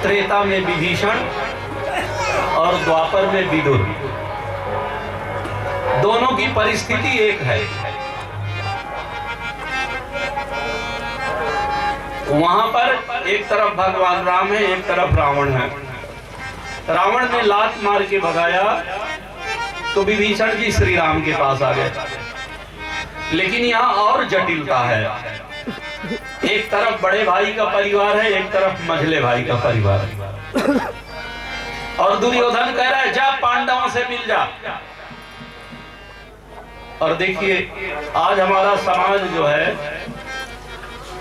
त्रेता में विभीषण और द्वापर में विदुर, दोनों की परिस्थिति एक है। वहां पर एक तरफ भगवान राम है, एक तरफ रावण है। रावण ने लात मार के भगाया तो विभीषण जी श्री राम के पास आ गए। लेकिन यहाँ और जटिलता है, एक तरफ बड़े भाई का परिवार है, एक तरफ मझले भाई का परिवार है। और दुर्योधन कह रहा है जा पांडवों से मिल जा। और देखिए आज हमारा समाज जो है,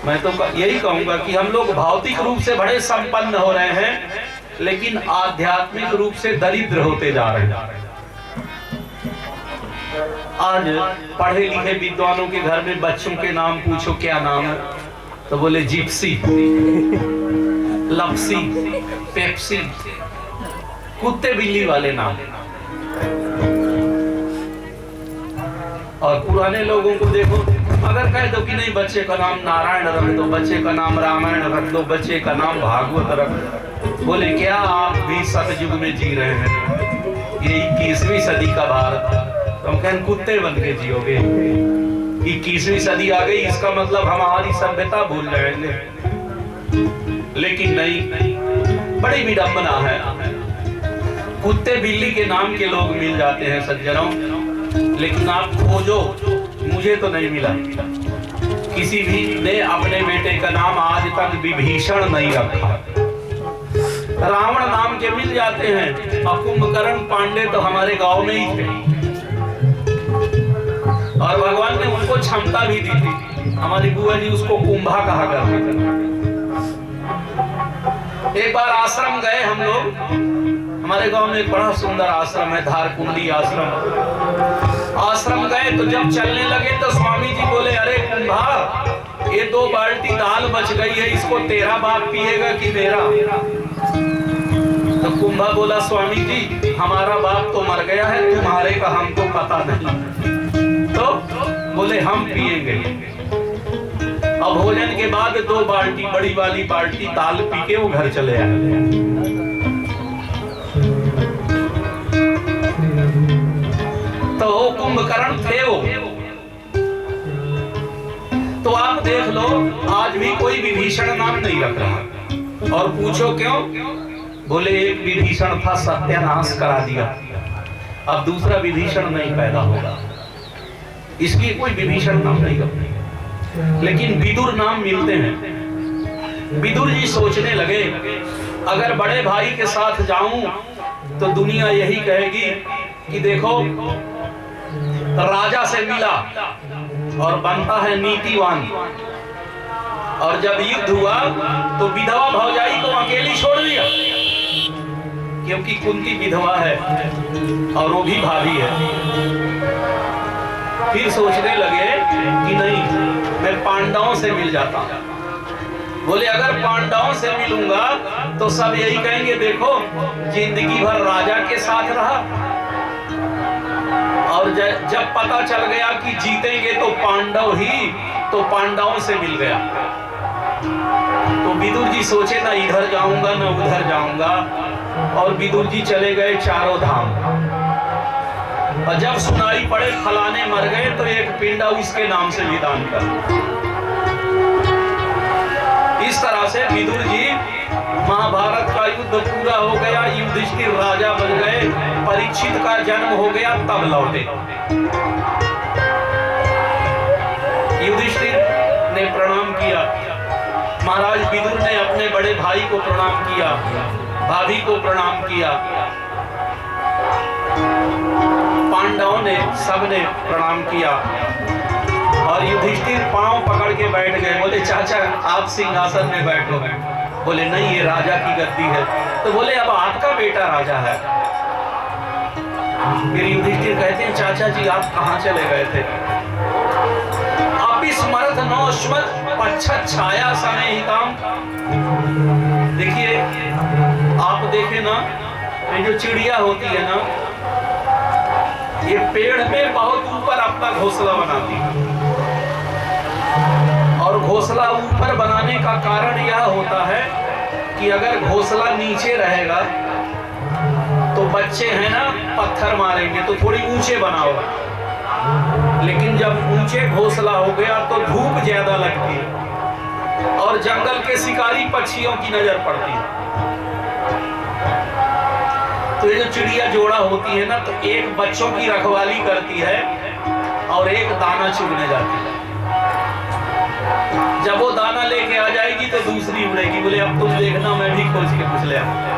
मैं तो यही कहूंगा कि हम लोग भौतिक रूप से बड़े संपन्न हो रहे हैं, लेकिन आध्यात्मिक रूप से दरिद्र होते जा रहे हैं। आज पढ़े लिखे विद्वानों के घर में बच्चों के नाम पूछो क्या नाम है, तो बोले जिप्सी, लपसी, पेप्सी, कुत्ते बिल्ली वाले नाम। और पुराने लोगों को देखो, अगर कह दो कि नहीं बच्चे का नाम नारायण रख दो, बच्चे का नाम रामायण रख दो, बच्चे का नाम भागवत रख दो, बोले क्या आप भी सतयुग में जी रहे हैं, ये 21वीं सदी का भारत, तुम कहें कुत्ते बन के जियोगे। 21वीं सदी आ गई, इसका मतलब हमारी सभ्यता भूल जाएंगे। लेकिन नहीं, बड़ी विडंबना है। कुत्ते बिल्ली के नाम के लोग मिल जाते हैं सज्जनों, लेकिन आप खोजो, मुझे तो नहीं मिला। किसी भी ने अपने बेटे का नाम आज तक विभीषण नहीं रखा। रावण नाम के मिल जाते हैं, और कुंभकर्ण पांडे तो हमारे गांव में ही थे, और भगवान ने उनको क्षमता भी दी थी। हमारी बुआ जी उसको कुंभा कहा करते थे। एक बार आश्रम गए हम लोग, हमारे गांव में एक बड़ा सुंदर आश्रम है, धारकुंडी आश्रम। आश्रम गए तो जब चलने लगे तो स्वामी जी बोले, अरे कुंभा, ये 2 बाल्टी दाल बच गई है, इसको तेरा बाप पिएगा कि मेरा? तो कुंभा बोला, स्वामी जी हमारा बाप तो मर गया है, तुम्हारे का हमको पता नहीं। तो बोले हम पिएंगे। अब भोजन के बाद 2 बाल्टी, बड़ी वाली बाल्टी दाल पी के वो घर चले आए। तो कुंभकर्ण थे वो। तो आप देख लो, आज भी कोई विभीषण नाम नहीं रख रहा। और पूछो क्यों? बोले एक विभीषण था, सत्यानाश करा दिया, अब दूसरा विभीषण नहीं पैदा होगा, इसलिए कोई विभीषण नाम नहीं रखते। लेकिन विदुर नाम मिलते हैं। विदुर जी सोचने लगे, अगर बड़े भाई के साथ जाऊं तो दुनिया यही कहेगी कि देखो राजा से मिला और बनता है नीतिवान, और जब युद्ध हुआ तो विधवा भौजाई को अकेली छोड़ दिया, क्योंकि कुंती विधवा है और वो भी भाभी है। फिर सोचने लगे कि नहीं, मैं पांडवों से मिल जाता हूं। बोले अगर पांडवों से मिलूंगा तो सब यही कहेंगे, देखो जिंदगी भर राजा के साथ रहा, और जब पता चल गया कि जीतेंगे तो पांडव ही, तो पांडवों से मिल गया। तो विदुर जी सोचे ना इधर जाऊंगा ना उधर जाऊंगा, और विदुर जी चले गए चारों धाम। और जब सुनाई पड़े फलाने मर गए तो एक पिंडा उसके नाम से भी दान कर। इस तरह से विदुर जी, महाभारत का युद्ध पूरा हो गया, युधिष्ठिर राजा बन गए, परीक्षित का जन्म हो गया, तब लौटे। युधिष्ठिर ने प्रणाम किया, महाराज विदुर ने अपने बड़े भाई को प्रणाम किया, भाभी को प्रणाम किया, पांडवों ने सबने प्रणाम किया, और युधिष्ठिर पांव पकड़ के बैठ गए। बोले चाचा आप सिंहासन में बैठो। बोले नहीं, ये राजा की गद्दी है। तो बोले अब आपका बेटा राजा है। फिर युधिष्ठिर कहते हैं, चाचा जी आप कहाँ चले गए थे? स्मरत नौस्मत पच्छत छाया समेहिताम। देखिए, आप देखें ना, ये जो चिड़िया होती है ना, ये पेड़ में बहुत ऊपर अपना घोंसला बनाती है, और घोंसला ऊपर बनाने का कारण यह होता है कि अगर घोंसला नीचे रहेगा तो बच्चे हैं ना पत्थर मारेंगे, तो थोड़ी ऊंचे बनाओ। लेकिन जब ऊंचे घोंसला हो गया तो धूप ज्यादा लगती है और जंगल के शिकारी पक्षियों की नजर पड़ती है। तो ये जो चिड़िया जोड़ा होती है ना, तो एक बच्चों की रखवाली करती है और एक दाना चुगने जाती है। जब वो दाना लेके आ जाएगी तो दूसरी उड़ेगी, बोले अब तुम देखना, मैं भी खोज के कुछ ले आऊंगा।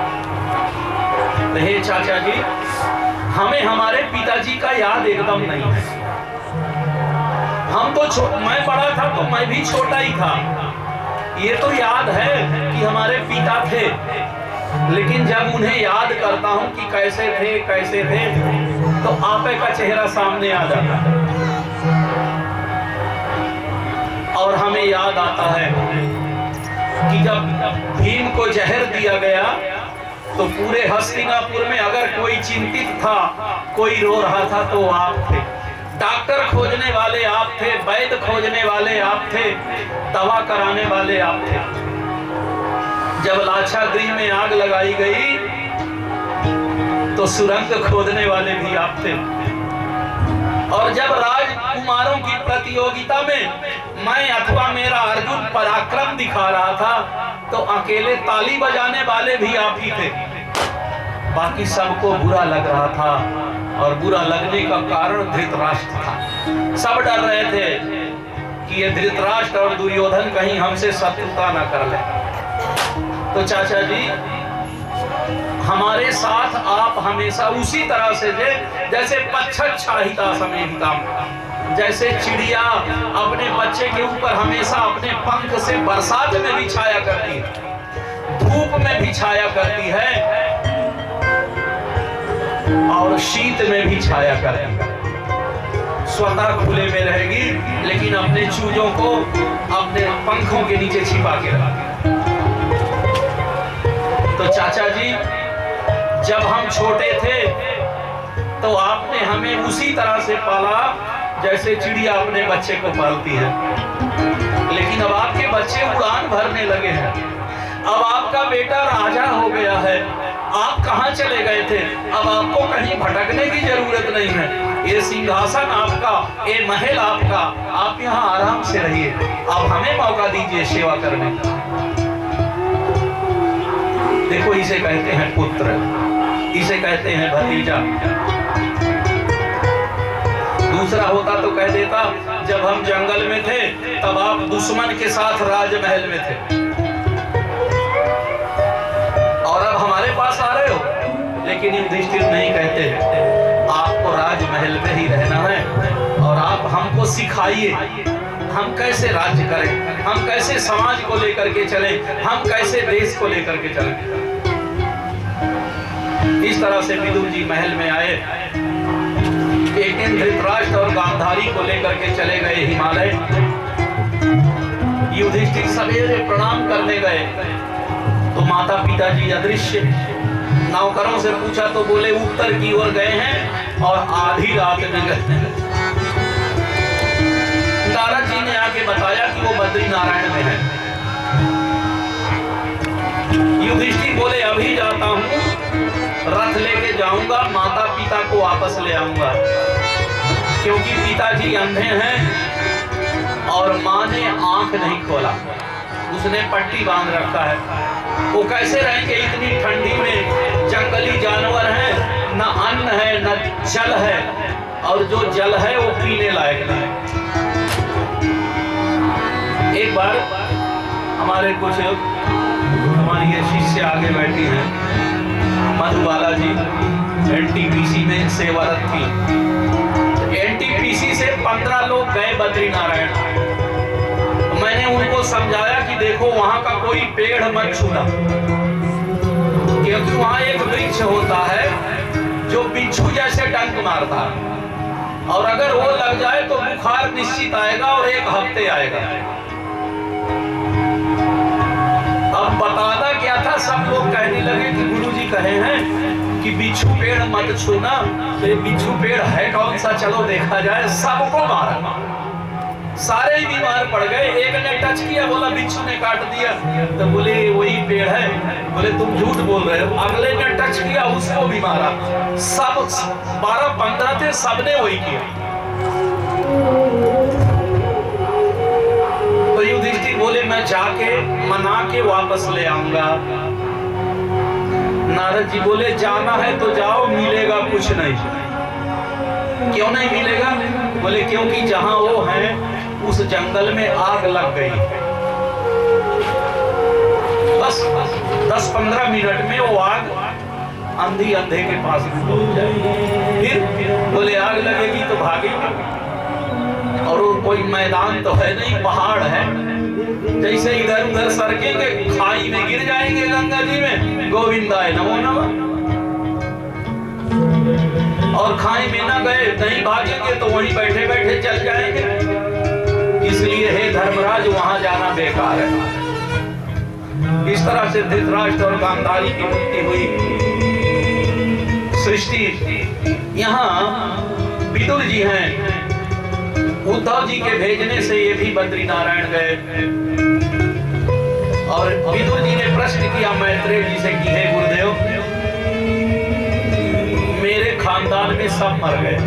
तो हे चाचा जी, हमें हमारे पिताजी का याद एकदम नहीं है। हम तो मैं बड़ा था तो मैं भी छोटा ही था, ये तो याद है कि हमारे पिता थे, लेकिन जब उन्हें याद करता हूं कि कैसे थे तो आपे का चेहरा सामने आ जाता है। और हमें याद आता है कि जब भीम को जहर दिया गया तो पूरे हस्तिनापुर में अगर कोई चिंतित था, कोई रो रहा था, तो आप थे। डॉक्टर खोजने वाले आप थे, वैद्य खोजने वाले आप थे, दवा कराने वाले आप थे। जब लाक्षागृह में आग लगाई गई तो सुरंग खोदने वाले भी आप थे। और जब राजकुमारों की प्रतियोगिता में मैं अथवा मेरा अर्जुन पराक्रम दिखा रहा था तो अकेले ताली बजाने वाले भी आप ही थे। बाकी सबको बुरा लग रहा था और बुरा लगने का कारण धृतराष्ट्र था। सब डर रहे थे कि ये धृतराष्ट्र और दुर्योधन कहीं हमसे शत्रुता न कर ले। तो चाचा जी, हमारे साथ आप हमेशा उसी तरह से थे जैसे पच्छच्छाहिता समेहिता, जैसे चिड़िया अपने बच्चे के ऊपर हमेशा अपने पंख से बरसात में भी छाया करती है, धूप में भी छाया करती है और शीत में भी छाया करती है। स्वतः खुले में रहेगी लेकिन अपने चूजों को अपने पंखों के नीचे छिपा के रखेगी। तो चाचा जी, जब हम छोटे थे तो आपने हमें उसी तरह से पाला जैसे चिड़िया अपने बच्चे को पालती है। लेकिन अब आपके बच्चे उड़ान भरने लगे हैं, अब आपका बेटा राजा हो गया है, आप कहाँ चले गए थे? अब आपको कहीं भटकने की जरूरत नहीं है। ये सिंहासन आपका, ये महल आपका, आप यहाँ आराम से रहिए। अब हमें मौका दीजिए सेवा करने का। देखो, इसे कहते हैं पुत्र, इसे कहते हैं भतीजा। दूसरा होता तो कह देता जब हम जंगल में थे तब आप दुश्मन के साथ राजमहल में थे और अब हमारे पास आ रहे हो। लेकिन युधिष्ठिर नहीं कहते, आपको राजमहल में ही रहना है और आप हमको सिखाइए हम कैसे राज्य करें, हम कैसे समाज को लेकर के चलें, हम कैसे देश को लेकर के चलें। इस तरह से विदुर जी महल में आए। एक दिन धृतराष्ट्र और गांधारी को लेकर के चले गए हिमालय। युधिष्ठिर सवेरे प्रणाम करने गए तो माता पिताजी अदृश्य। नौकरों से पूछा तो बोले उत्तर की ओर गए हैं और आधी रात में गए। नारद जी ने आके बताया कि वो बद्री नारायण में है। युधिष्ठिर बोले अभी जाता हूं, रथ लेके जाऊंगा, माता पिता को वापस ले आऊंगा, क्योंकि पिताजी अंधे हैं और माँ ने आंख नहीं खोला, उसने पट्टी बांध रखा है। वो कैसे रहेंगे इतनी ठंडी में? जंगली जानवर हैं, न अन्न है न जल है, और जो जल है वो पीने लायक नहीं। एक बार हमारे कुछ हमारी ये शिष्य आगे बैठी हैं, मधुबाला जी एनटीपीसी में सेवारत थी। एनटीपीसी से 15 लोग गए बद्री नारायण। मैंने उनको समझाया कि देखो वहां का कोई पेड़ मत छूना, क्योंकि वहां एक वृक्ष होता है जो बिच्छू जैसे डंक मारता है और अगर वो लग जाए तो बुखार निश्चित आएगा और 1 हफ्ते आएगा। अब बताना क्या था, सब लोग कहने लगे कि गुरुजी कहे हैं कि बिच्छू पेड़ मत छूना, तो ये बिच्छू पेड़ है कौन सा, चलो देखा जाए। सबको मारा। सारे ही बीमार पड़ गए। एक ने टच किया, बोला बिच्छू ने काट दिया, तो बोले वही पेड़ है। बोले तुम झूठ बोल रहे हो। अगले ने टच किया, उसको भी मारा। सब 12-15 थे, सबने वही किया। तो युधिष्ठिर बोले मैं जाके मना के वापस ले आऊंगा। नारद जी बोले जाना है तो जाओ, मिलेगा कुछ नहीं। क्यों नहीं मिलेगा? बोले क्योंकि जहां वो हैं उस जंगल में आग लग गई। बस 10-15 मिनट में वो आग अंधी अंधे के पास पहुंच जाएगी। फिर बोले आग लगेगी तो भागेंगे। और वो कोई मैदान तो है नहीं, पहाड़ है। जैसे इधर उधर सरकेंगे, खाई में गिर जाएंगे गंगा जी में। गोविंदाय नमो नमः। और खाई में ना गए, नहीं भागेंगे तो वहीं बैठे बैठे चल जाएंगे। इसलिए हे धर्मराज वहां जाना बेकार है। इस तरह से धृतराष्ट्र और गांधारी की मुक्ति हुई। सृष्टि यहाँ विदुर जी हैं। उद्धव जी के भेजने से ये भी बद्री नारायण गए। और विदुर जी ने प्रश्न किया मैत्रेय जी से कि हे गुरुदेव, मेरे खानदान में सब मर गए।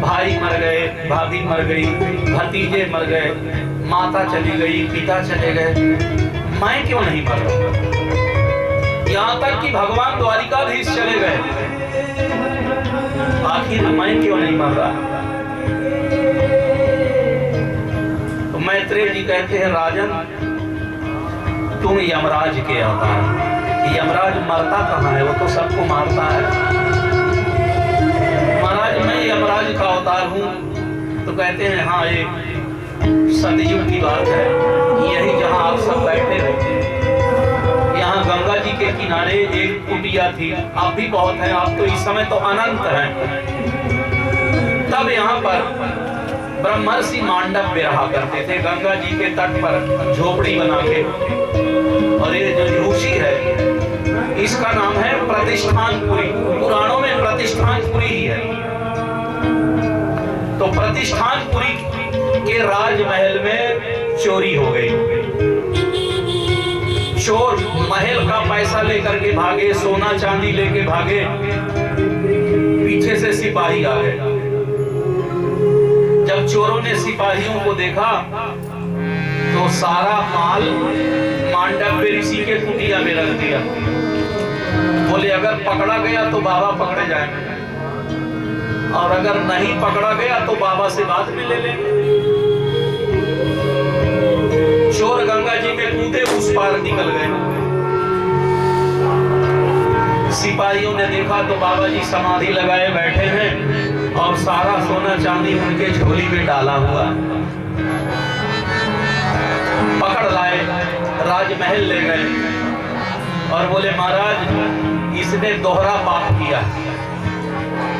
भाई मर गए, भाभी मर गई, भतीजे मर गए, माता चली गई, पिता चले गए, मैं क्यों नहीं मर रहा? यहाँ तक कि भगवान द्वारिकाधीश चले गए, आखिर मैं क्यों नहीं मर रहा? तो मैत्रेय जी कहते हैं राजन, तुम यमराज के अवतार। यमराज मरता कहाँ है? वो तो सबको मारता है। महाराज मैं यमराज का अवतार हूँ। तो कहते हैं हाँ, ये सतयुग की बात है। यही जहाँ आप सब बैठे हैं, यहाँ गंगा जी के किनारे एक कुटिया थी। आप भी बहुत हैं, आप तो इस समय तो अनंत हैं। तब यहाँ पर ब्रह्मर्षि मांडव्य रहा करते थे, गंगा जी के तट पर झोपड़ी बना के। और ये जो ऋषि है इसका नाम है प्रतिष्ठानपुरी। पुराणों में प्रतिष्ठानपुरी ही है। तो प्रतिष्ठानपुरी के राजमहल में चोरी हो गई। चोर महल का पैसा लेकर के भागे, सोना चांदी लेके भागे। पीछे से सिपाही आ गए। जब चोरों ने सिपाहियों को देखा तो सारा माल मांडव्य ऋषि के कुटिया में रख दिया। बोले अगर पकड़ा गया तो बाबा पकड़े जाएंगे, और अगर नहीं पकड़ा गया तो बाबा से बाद में ले लेंगे। चोर गंगा जी में कूदे, उस पार निकल गए। सिपाहियों ने देखा तो बाबा जी समाधि लगाए बैठे हैं और सारा सोना चांदी उनके झोली में डाला हुआ। पकड़ लाए, राजमहल ले गए और बोले महाराज इसने दोहरा पाप किया।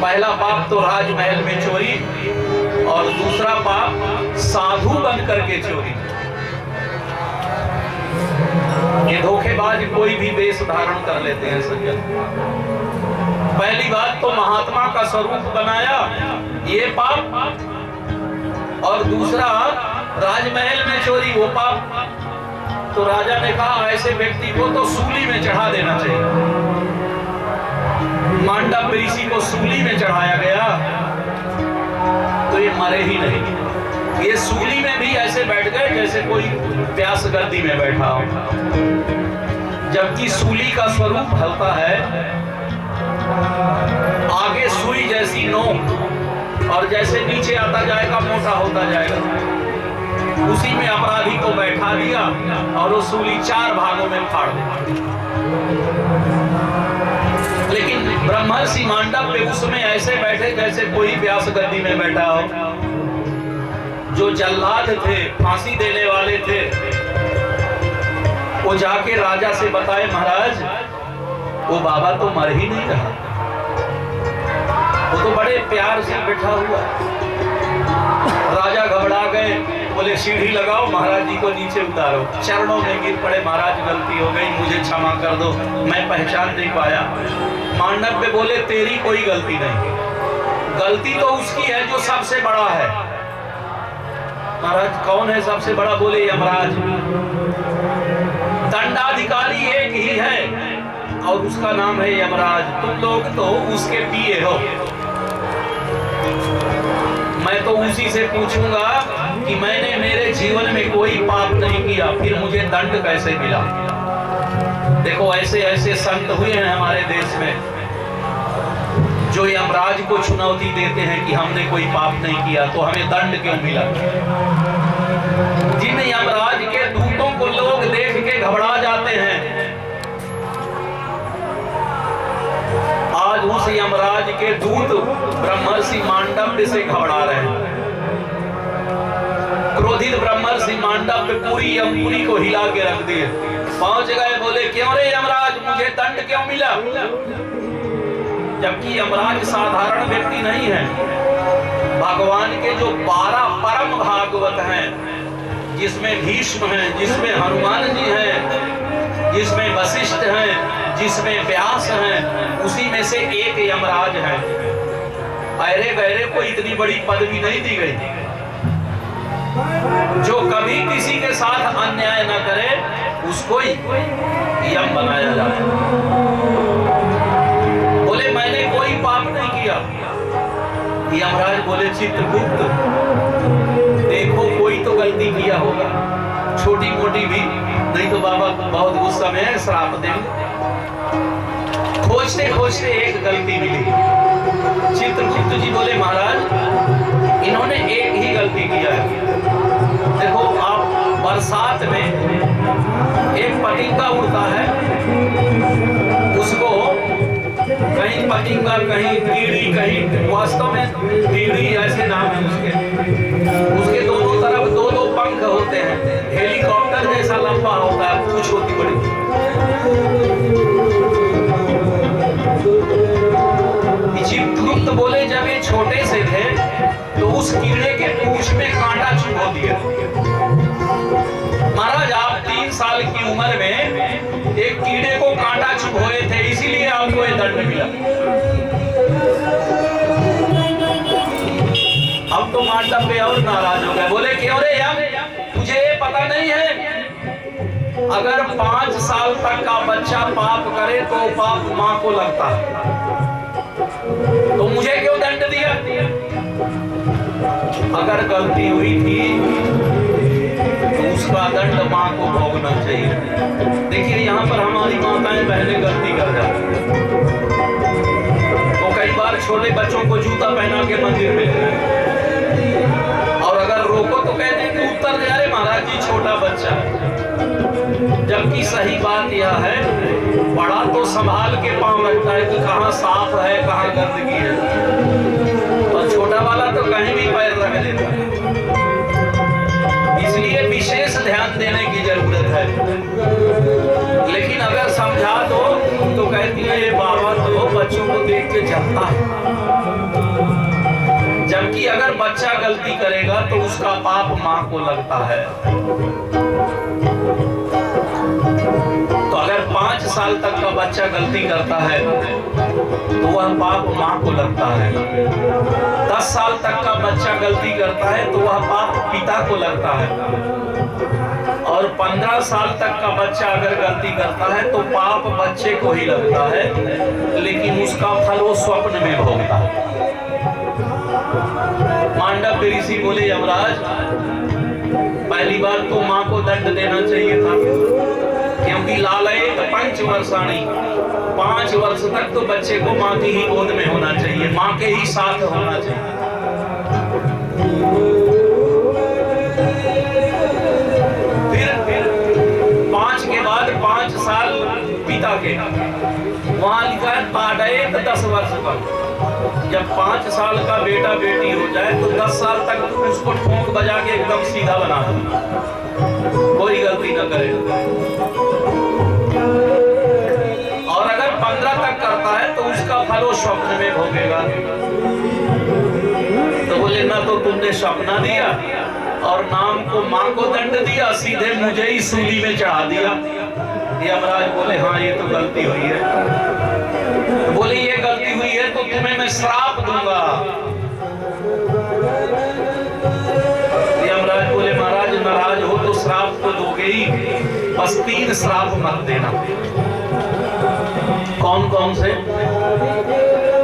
पहला पाप तो राजमहल में चोरी, और दूसरा पाप साधु बन करके चोरी। ये धोखेबाज कोई भी वेश धारण कर लेते हैं सज्जन। पहली बात तो महात्मा का स्वरूप बनाया, ये पाप। और दूसरा राजमहल में चोरी, वो पाप। तो राजा ने कहा ऐसे व्यक्ति को तो सूली में चढ़ा देना चाहिए। मांडव्य ऋषि को सूली में चढ़ाया गया तो ये मरे ही नहीं। ये सूली में भी ऐसे बैठ गए जैसे कोई प्यास गद्दी में बैठा हो। जबकि सूली का स्वरूप हल्का है, आगे सुई जैसी नोक, और जैसे नीचे आता जाएगा मोटा होता जाएगा। उसी में अपराधी को बैठा दिया और वो सूली 4 भागों में फाड़ दिया। लेकिन ब्रह्मर्षि मांडव्य उसमें ऐसे बैठे जैसे कोई व्यास गद्दी में बैठा हो। जो जल्लाद थे, फांसी देने वाले थे, वो जाके राजा से बताए महाराज वो बाबा तो मर ही नहीं रहा, वो तो बड़े प्यार से बैठा हुआ। राजा घबरा गए, बोले सीढ़ी लगाओ, महाराज जी को नीचे उतारो। चरणों में गिर पड़े, महाराज गलती हो गई, मुझे क्षमा कर दो, मैं पहचान नहीं पाया। मांडव्य बोले तेरी कोई गलती नहीं, गलती तो उसकी है जो सबसे बड़ा है। महाराज कौन है सबसे बड़ा? बोले यमराज। दंडाधिकारी एक ही है और उसका नाम है यमराज। तुम लोग तो उसके पिए हो। मैं तो उसी से पूछूंगा कि मैंने मेरे जीवन में कोई पाप नहीं किया, फिर मुझे दंड कैसे मिला? देखो ऐसे ऐसे संत हुए हैं हमारे देश में जो यमराज को चुनौती देते हैं कि हमने कोई पाप नहीं किया तो हमें दंड क्यों मिला। जिन यमराज के दूतों को लोग देख के घबरा जाते हैं, आज उस यमराज के दूत ब्रह्मर्षि मांडव्य से घबरा रहे हैं। क्रोधित ब्रह्मर्षि मांडव्य पूरी यमपुरी को हिला के रख दिए। पहुंच गए, बोले क्यों रे यमराज, मुझे दंड क्यों मिला? जबकि यमराज साधारण व्यक्ति नहीं है। भगवान के जो 12 परम भागवत हैं, जिसमें भीष्म हैं, जिसमें हनुमान जी हैं, जिसमें वशिष्ठ हैं, जिसमें व्यास हैं, उसी में से एक यमराज है। अरे गहरे को इतनी बड़ी पदवी नहीं दी गई। जो कभी किसी के साथ अन्याय न करे उसको यम बनाया जाए। बोले मैंने कोई पाप नहीं किया। यमराज बोले चित्रगुप्त देखो कोई तो गलती किया होगा, छोटी मोटी भी, नहीं तो बाबा बहुत गुस्सा में है, श्राप देंगे। खोजते खोजते एक गलती मिली। चित्रगुप्त जी बोले महाराज इन्होंने एक ही गलती किया है। देखो आप बरसात में एक पतंगा उड़ता है, उसको कहीं पतंगा कहीं कीड़ी कहीं, वास्तव में कीड़ी ऐसे नाम है उसके दोनों तरफ दो दो पंख होते हैं, हेलीकॉप्टर जैसा लंबा होता है, पूंछ होती बड़ी। चित्रगुप्त बोले जब ये छोटे से थे तो उस कीड़े के पूंछ में कांटा चुभा दिया। महाराज आप 3 साल की उम्र में एक कीड़े को कांटा चुभोए थे, इसीलिए आपको ये दंड मिला। अब तो मांडव्य और नाराज हो गए, बोले क्यों रे यार, तुझे पता नहीं है अगर 5 साल तक का बच्चा पाप करे तो पाप मां को लगता है, तो मुझे क्यों दंड दिया? अगर गलती हुई थी तो उसका दंड मां को भोगना चाहिए। देखिए यहाँ पर हमारी माताएं बहनें गलती कर जाती हैं, तो कई बार छोटे बच्चों को जूता पहना के मंदिर में ले गए और अगर रोको तो कहते हैं कि उत्तर दे अरे महाराज जी छोटा बच्चा। जबकि सही बात यह है बड़ा तो संभाल के पांव रखता है कि कहाँ साफ है कहाँ गंदगी है, और छोटा वाला तो कहीं भी पैर रख देता है। इसलिए विशेष ध्यान देने की जरूरत है। लेकिन अगर समझा दो तो कहती है ये बाबा तो बच्चों को देख के जलता है। जबकि अगर बच्चा गलती करेगा तो उसका पाप मां को लगता है। तो अगर 5 साल तक का बच्चा गलती करता है तो वह पाप मां को लगता है। 10 साल तक का बच्चा गलती करता है तो वह पाप पिता को लगता है। और 15 साल तक का बच्चा अगर गलती करता है तो पाप बच्चे को ही लगता है, लेकिन उसका फल वो स्वप्न में भोगता है। मांडव्य ऋषि बोले यमराज पहली बार तो मां को दंड देना चाहिए था, क्योंकि लालयेत पंचवर्षाणि 5 वर्ष तक तो बच्चे को मां की ही गोद में होना चाहिए, मां के ही साथ होना चाहिए। फिर 5 के बाद 5 साल पिता के, वहां लिखा है पाडयेत 10 वर्ष तक। जब 5 साल का बेटा बेटी हो जाए तो 10 साल तक उसको ठोंक बजा के एकदम सीधा बना दो, कोई गलती न करे। और अगर 15 तक करता है तो उसका फल वो स्वप्न में भोगेगा। तो बोले ना तो तुमने सपना दिया और नाम को मां को दंड दिया, सीधे मुझे ही सूली में चढ़ा दिया। यमराज बोले हाँ ये तो गलती हुई है। तो बोले ये गलती हुई है तो तुम्हें मैं श्राप दूंगा। यमराज दोगे ही, बस 3 श्राप मत देना। कौन कौन से?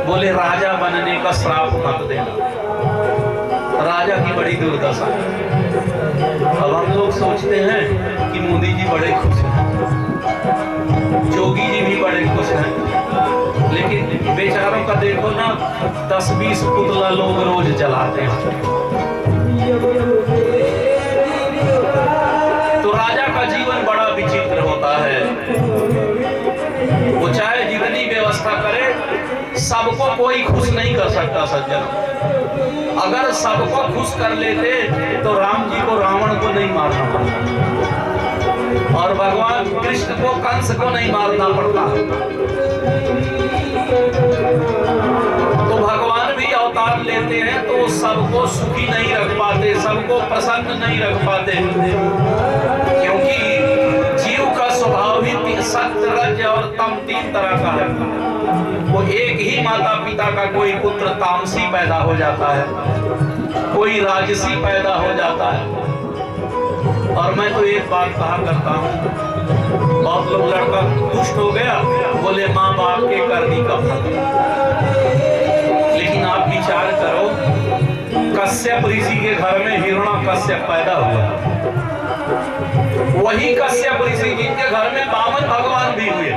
बोले राजा बनने का श्राप मत देना। राजा की बड़ी दुर्दशा है। अब हम लोग सोचते हैं कि मोदी जी बड़े खुश हैं, जोगी जी भी बड़े खुश हैं, लेकिन बेचारों का देखो ना, 10-20 पुतला लोग रोज जलाते हैं। तो राजा का जीवन बड़ा विचित्र होता है। वो चाहे जितनी व्यवस्था करे, सबको कोई खुश नहीं कर सकता सज्जन। अगर सबको खुश कर लेते तो राम जी को रावण को नहीं मारना पड़ता, और भगवान कृष्ण को कंस को नहीं मारना पड़ता। तो भगवान भी अवतार लेते हैं तो सबको सुखी नहीं रख पाते, सबको प्रसन्न नहीं रख पाते, क्योंकि जीव का स्वभाव ही सत्य, रज और तम 3 तरह का है। वो एक ही माता पिता का कोई पुत्र तामसी पैदा हो जाता है, कोई राजसी पैदा हो जाता है। और मैं तो एक बात कहा करता हूँ, बहुत लोग लड़का दुष्ट हो गया, बोले माँ बाप के करनी का फल। लेकिन आप विचार करो, कश्यप ऋषि के घर में हिरण्यकश्यप पैदा हुआ, वही कश्यप ऋषि जिनके घर में वामन भगवान भी हुए।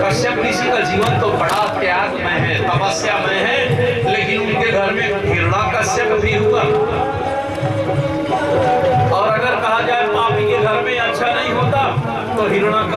कश्यप ऋषि का जीवन तो बड़ा त्याग में है, तपस्या में है, लेकिन उनके घर में हिरण्यकश्यप भी हुआ। और अगर कहा जाए पापी के घर में अच्छा नहीं होता, तो हिरण्यकश्यप